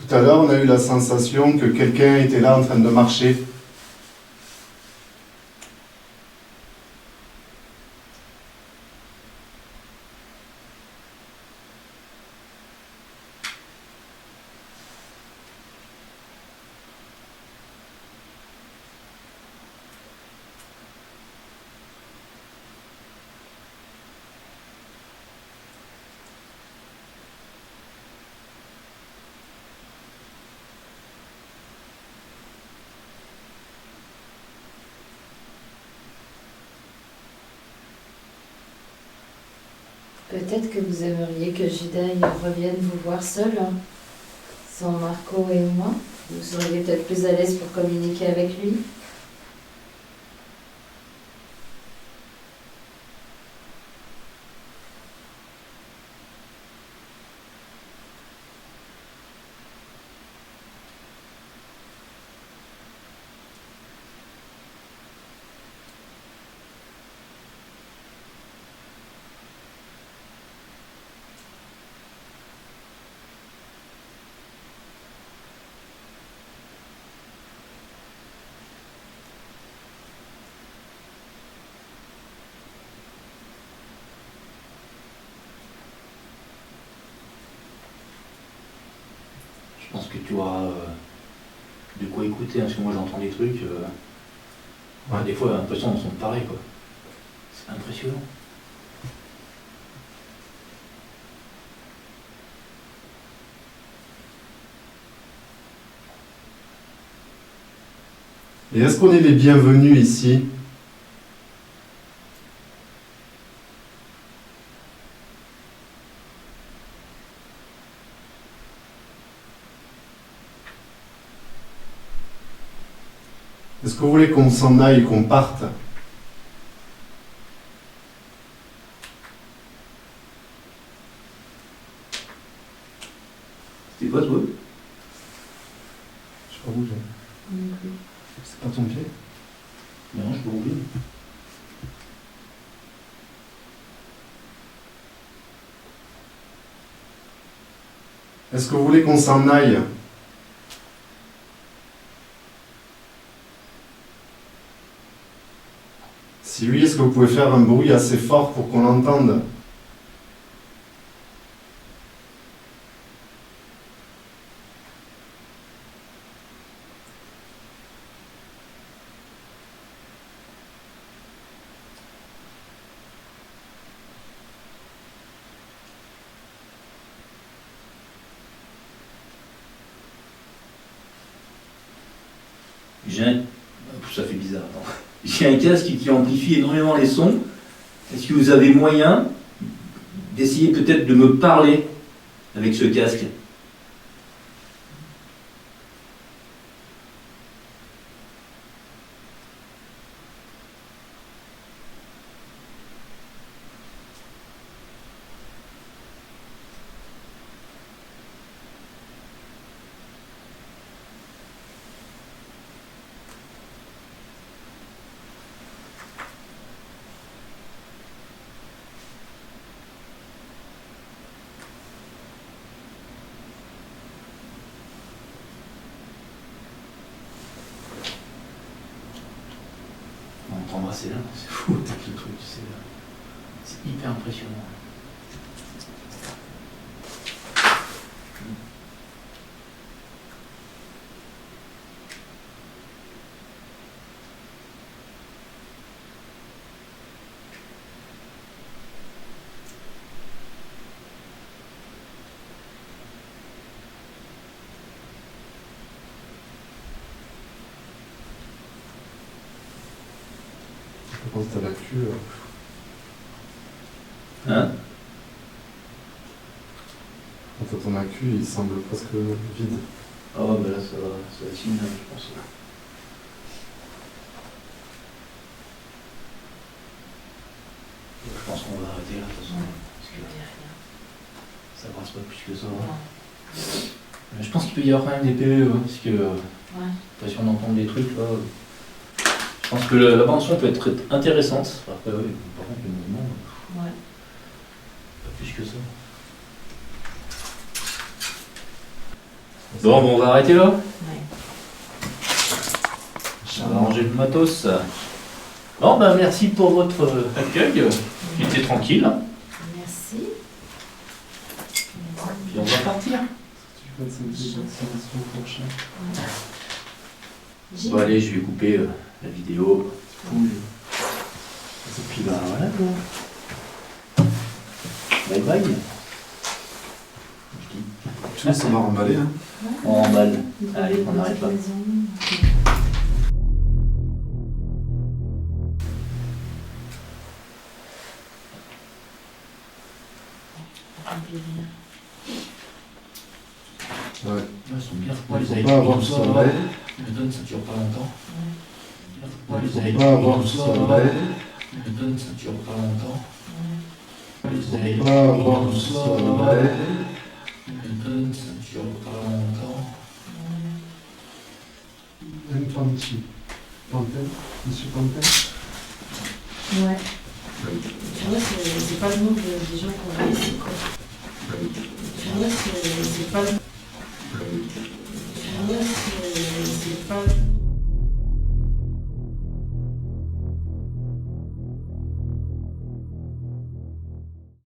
Tout à l'heure, on a eu la sensation que quelqu'un était là en train de marcher. Peut-être que vous aimeriez que Jidai revienne vous voir seul, hein, sans Marco et moi. Vous seriez peut-être plus à l'aise pour communiquer avec lui. Je pense que tu auras de quoi écouter, hein, parce que moi j'entends des trucs. Ouais, des fois, j'ai l'impression qu'on sont pareils, quoi. C'est impressionnant. Et est-ce qu'on est les bienvenus ici? Est-ce que vous voulez qu'on s'en aille, qu'on parte? C'était quoi, toi? Je sais pas où c'est pas ton pied? Non, je peux oublier. Est-ce que vous voulez qu'on s'en aille? Si oui, est-ce que vous pouvez faire un bruit assez fort pour qu'on l'entende? Ça fait bizarre, attends. J'ai un casque qui amplifie énormément les sons. Est-ce que vous avez moyen d'essayer peut-être de me parler avec ce casque? On t'embrasser là, c'est fou, le truc, c'est hyper impressionnant. pense que t'as la queue. Hein? Quand ton accu, il semble presque vide. Ah ouais, bah là, ça va être fini, je pense. Je pense qu'on va arrêter là, de toute façon. Parce que ça brasse pas plus que ça. Mais je pense qu'il peut y avoir quand même des PE, parce que j'ai l'impression d'entendre des trucs là. Je pense que la bande-son peut être intéressante. Après, oui, par contre, le mouvement, pas plus que ça. Bon, on va arrêter là. On va ranger le matos. Bon, bah merci pour votre accueil. Il était tranquille. Merci. Puis on va partir. Tu peux te destination prochaine. Bon, allez, je vais couper la vidéo. Et puis, bah voilà quoi. Bye bye. Tu vois, ça m'a remballé. Hein. On remballe. Allez, on n'arrête pas. Ouais. Ils sont bien froids, Il les faut pas avoir ça. ça. Le donne, ça dure pas longtemps. Il faut pas avoir ça. Le donne, ça dure pas longtemps. Il faut pas avoir ça. Le donne, ça dure pas longtemps. Même Panty. Pantel. Monsieur Pantel. Ouais. Tu vois, c'est pas le nom des gens qu'on voit ici, quoi. Tu vois, c'est pas le nom. Tu vois, c'est pas le nom.